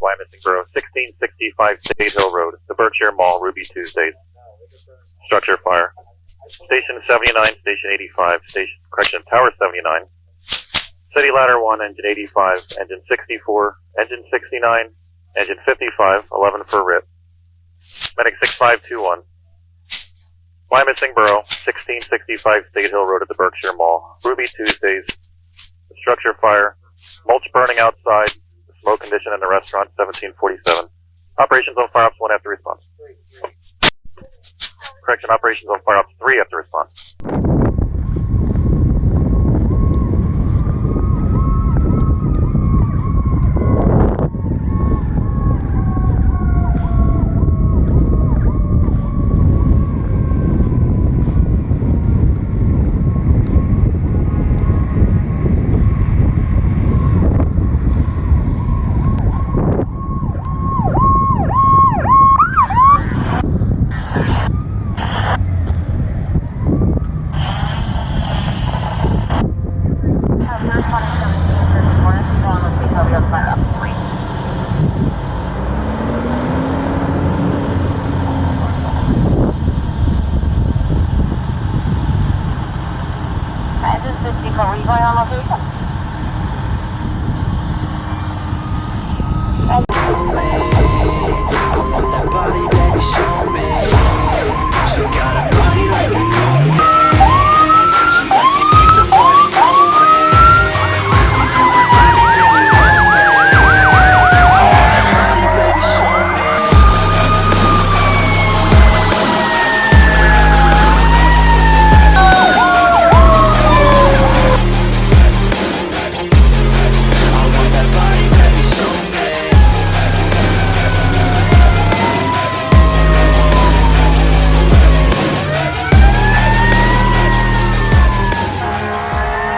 Wyomissing Borough, 1665 State Hill Road, the Berkshire Mall, Ruby Tuesdays. Structure fire. Station 79, Station 85, Tower 79. City Ladder 1, Engine 85, Engine 64, Engine 69, Engine 55, 11 for RIP. Medic 6521. Wyomissing Borough, 1665 State Hill Road at the Berkshire Mall, Ruby Tuesdays. Structure fire. Mulch burning outside. Smoke condition in the restaurant, 1747. Operations on Fire Ops 1 after response. Correction, operations on Fire Ops 3 after response.